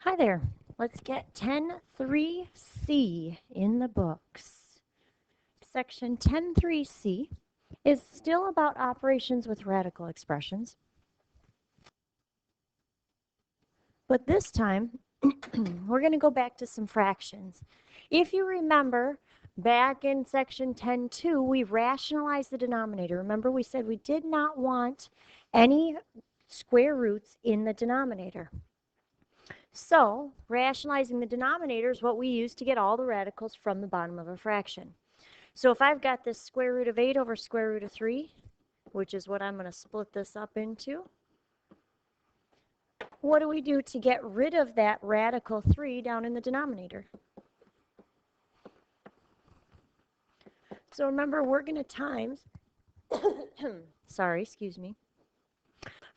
Hi there. Let's get 10.3c in the books. Section 10.3c is still about operations with radical expressions. But this time, we're going to go back to some fractions. If you remember, back in section 10.2, we rationalized the denominator. Remember, we said we did not want any square roots in the denominator. So, rationalizing the denominator is what we use to get all the radicals from the bottom of a fraction. So if I've got this square root of 8 over square root of 3, which is what I'm going to split this up into, what do we do to get rid of that radical 3 down in the denominator? So remember, we're going to times,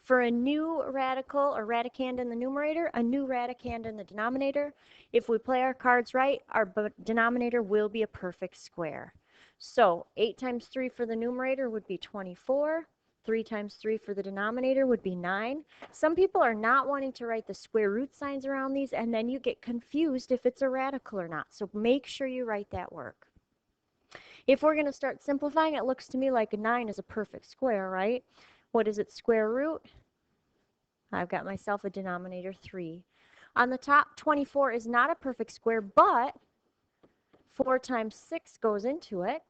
for a new radical or radicand in the numerator, a new radicand in the denominator. If we play our cards right, our denominator will be a perfect square. So 8 times 3 for the numerator would be 24. 3 times 3 for the denominator would be 9. Some people are not wanting to write the square root signs around these, and then you get confused if it's a radical or not. So make sure you write that work. If we're going to start simplifying, it looks to me like a 9 is a perfect square, right? What is its square root? I've got myself a denominator 3. On the top, 24 is not a perfect square, but 4 times 6 goes into it.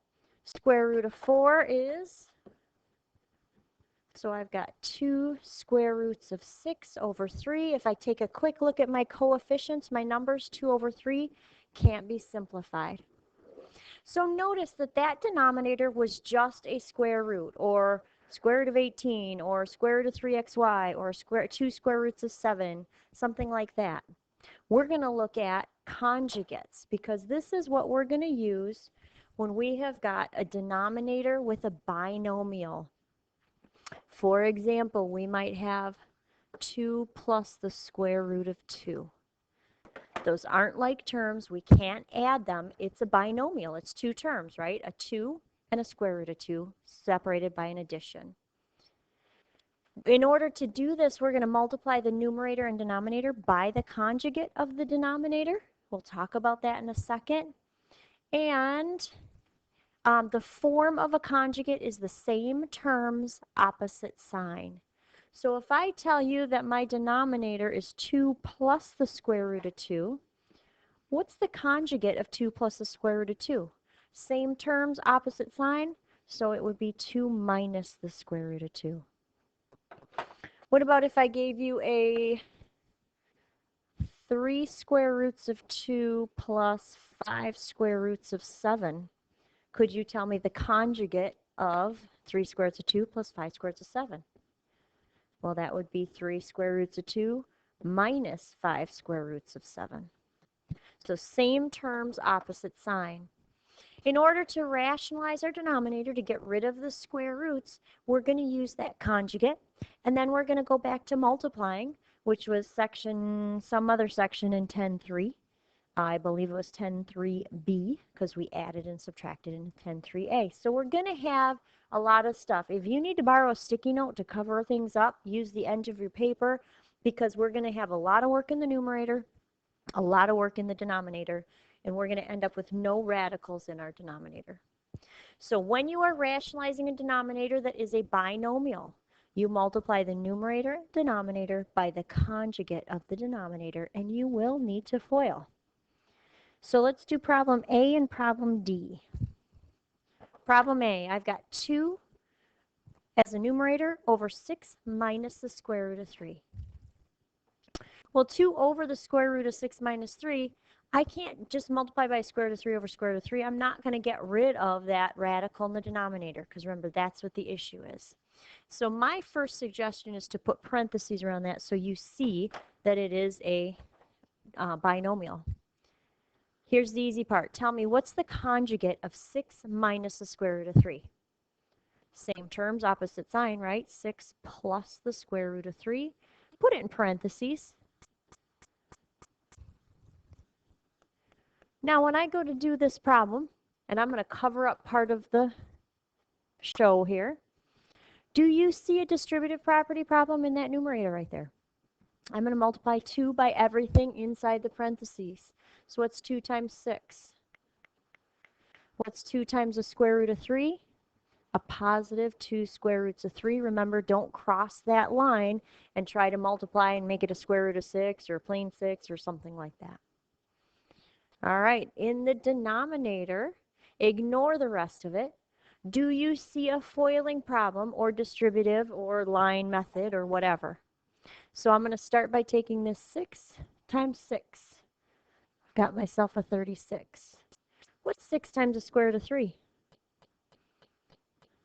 Square root of 4 is, so I've got 2 square roots of 6 over 3. If I take a quick look at my coefficients, my numbers, 2 over 3, can't be simplified. So notice that that denominator was just a square root, or square root of 18, or square root of 3xy, or 2 square roots of 7, something like that. We're going to look at conjugates, because this is what we're going to use when we have got a denominator with a binomial. For example, we might have 2 plus the square root of 2. Those aren't like terms. We can't add them. It's a binomial. It's 2 terms, right? A 2 and a square root of 2 separated by an addition. In order to do this, we're going to multiply the numerator and denominator by the conjugate of the denominator. We'll talk about that in a second. And the form of a conjugate is the same terms, opposite sign. So if I tell you that my denominator is 2 plus the square root of 2, what's the conjugate of 2 plus the square root of 2? Same terms, opposite sign, so it would be 2 minus the square root of 2. What about if I gave you a 3 square roots of 2 plus 5 square roots of 7? Could you tell me the conjugate of 3 square roots of 2 plus 5 square roots of 7? Well, that would be 3 square roots of 2 minus 5 square roots of 7. So same terms, opposite sign. In order to rationalize our denominator to get rid of the square roots, we're going to use that conjugate, and then we're going to go back to multiplying, which was some other section in 10.3. I believe it was 10.3b, because we added and subtracted in 10.3a. So we're going to have a lot of stuff. If you need to borrow a sticky note to cover things up, use the edge of your paper, because we're going to have a lot of work in the numerator, a lot of work in the denominator, and we're going to end up with no radicals in our denominator. So when you are rationalizing a denominator that is a binomial, you multiply the numerator and denominator by the conjugate of the denominator, and you will need to FOIL. So let's do problem A and problem D. Problem A, I've got 2 as a numerator over 6 minus the square root of 3. Well, 2 over the square root of 6 minus 3, I can't just multiply by square root of 3 over square root of 3. I'm not going to get rid of that radical in the denominator, because remember, that's what the issue is. So my first suggestion is to put parentheses around that so you see that it is a binomial. Here's the easy part. Tell me, what's the conjugate of 6 minus the square root of 3? Same terms, opposite sign, right? 6 plus the square root of 3. Put it in parentheses. Now, when I go to do this problem, and I'm going to cover up part of the show here, do you see a distributive property problem in that numerator right there? I'm going to multiply 2 by everything inside the parentheses. So what's 2 times 6? What's 2 times the square root of 3? A positive 2 square roots of 3. Remember, don't cross that line and try to multiply and make it a square root of 6 or a plain 6 or something like that. All right, in the denominator, ignore the rest of it. Do you see a FOILing problem or distributive or line method or whatever? So I'm going to start by taking this 6 times 6. Got myself a 36. What's 6 times the square root of 3?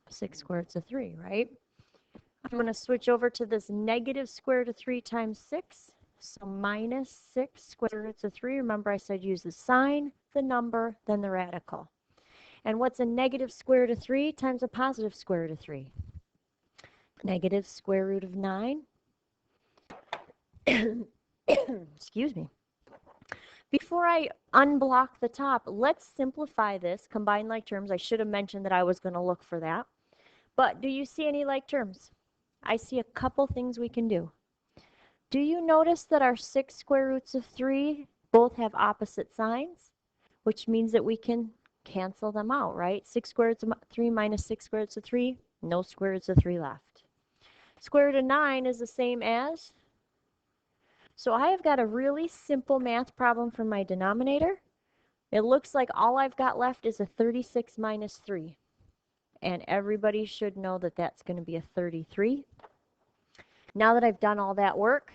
6 square roots of 3, right? I'm going to switch over to this negative square root of 3 times 6. So minus 6 square roots of 3. Remember I said use the sign, the number, then the radical. And what's a negative square root of 3 times a positive square root of 3? Negative square root of 9. Excuse me. Before I unblock the top, let's simplify this. Combine like terms. I should have mentioned that I was going to look for that. But do you see any like terms? I see a couple things we can do. Do you notice that our 6 square roots of 3 both have opposite signs? Which means that we can cancel them out, right? 6 square roots of 3 minus 6 square roots of 3, no square roots of 3 left. Square root of 9 is the same as. So I have got a really simple math problem for my denominator. It looks like all I've got left is a 36 minus 3. And everybody should know that that's going to be a 33. Now that I've done all that work,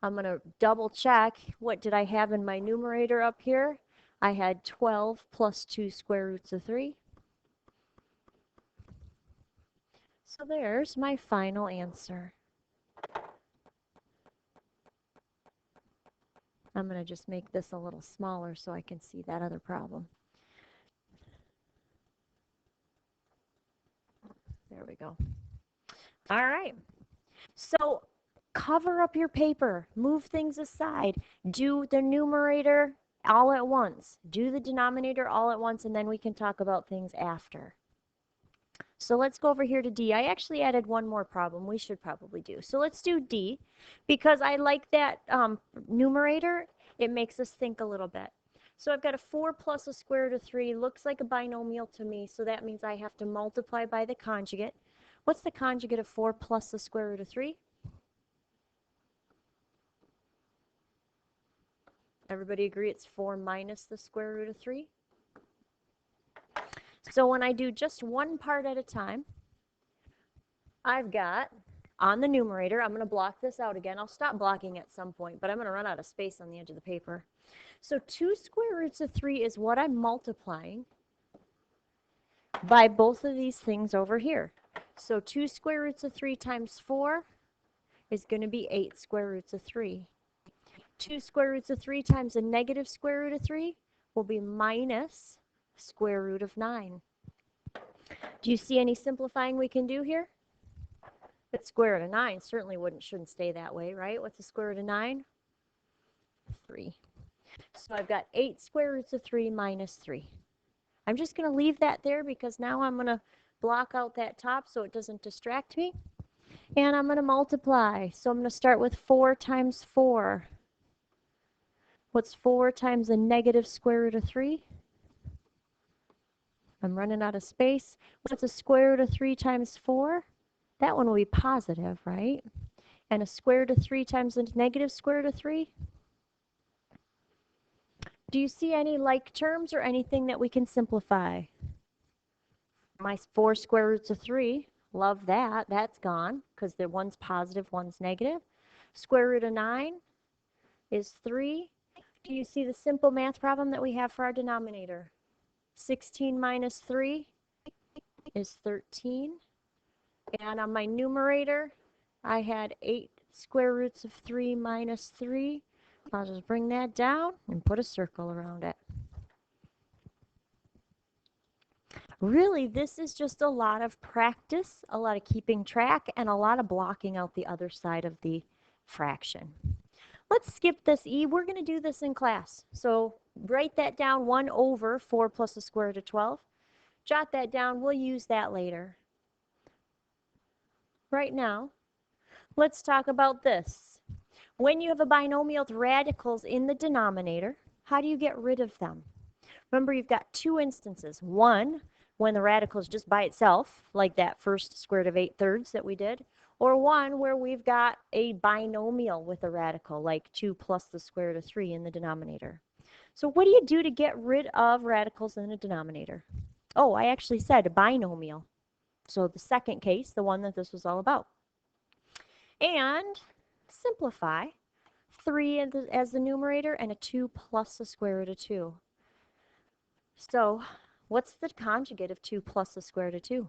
I'm going to double check what did I have in my numerator up here. I had 12 plus 2 square roots of 3. So there's my final answer. I'm going to just make this a little smaller so I can see that other problem. There we go. All right. So cover up your paper, move things aside, do the numerator all at once, do the denominator all at once, and then we can talk about things after. So let's go over here to D. I actually added one more problem we should probably do. So let's do D because I like that numerator. It makes us think a little bit. So I've got a 4 plus a square root of 3. Looks like a binomial to me, so that means I have to multiply by the conjugate. What's the conjugate of 4 plus the square root of 3? Everybody agree it's 4 minus the square root of 3? So when I do just one part at a time, I've got, on the numerator, I'm going to block this out again. I'll stop blocking at some point, but I'm going to run out of space on the edge of the paper. So 2 square roots of 3 is what I'm multiplying by both of these things over here. So 2 square roots of 3 times 4 is going to be 8 square roots of 3. 2 square roots of 3 times a negative square root of 3 will be minus square root of 9. Do you see any simplifying we can do here? The square root of 9 certainly shouldn't stay that way, right? What's the square root of 9? 3. So I've got 8 square roots of 3 minus 3. I'm just going to leave that there because now I'm going to block out that top so it doesn't distract me. And I'm going to multiply. So I'm going to start with 4 times 4. What's 4 times the negative square root of 3? I'm running out of space. What's a square root of 3 times 4? That one will be positive, right? And a square root of 3 times the negative square root of 3? Do you see any like terms or anything that we can simplify? My 4 square roots of 3, love that. That's gone because the one's positive, one's negative. Square root of 9 is 3. Do you see the simple math problem that we have for our denominator? 16 minus 3 is 13. And on my numerator, I had 8 square roots of 3 minus 3. I'll just bring that down and put a circle around it. Really, this is just a lot of practice, a lot of keeping track, and a lot of blocking out the other side of the fraction. Let's skip this E. We're going to do this in class. So write that down, 1 over 4 plus the square root of 12. Jot that down. We'll use that later. Right now, let's talk about this. When you have a binomial with radicals in the denominator, how do you get rid of them? Remember, you've got two instances. One, when the radical is just by itself, like that first square root of 8/3 that we did, or one where we've got a binomial with a radical, like 2 plus the square root of 3 in the denominator. So what do you do to get rid of radicals in the denominator? Oh, I actually said a binomial. So the second case, the one that this was all about. And simplify. 3 as the numerator and a 2 plus the square root of 2. So what's the conjugate of 2 plus the square root of 2?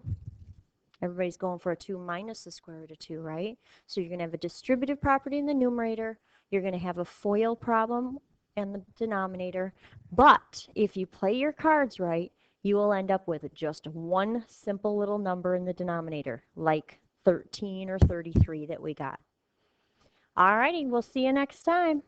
Everybody's going for a 2 minus the square root of 2, right? So you're going to have a distributive property in the numerator. You're going to have a FOIL problem in the denominator. But if you play your cards right, you will end up with just one simple little number in the denominator, like 13 or 33 that we got. All righty, we'll see you next time.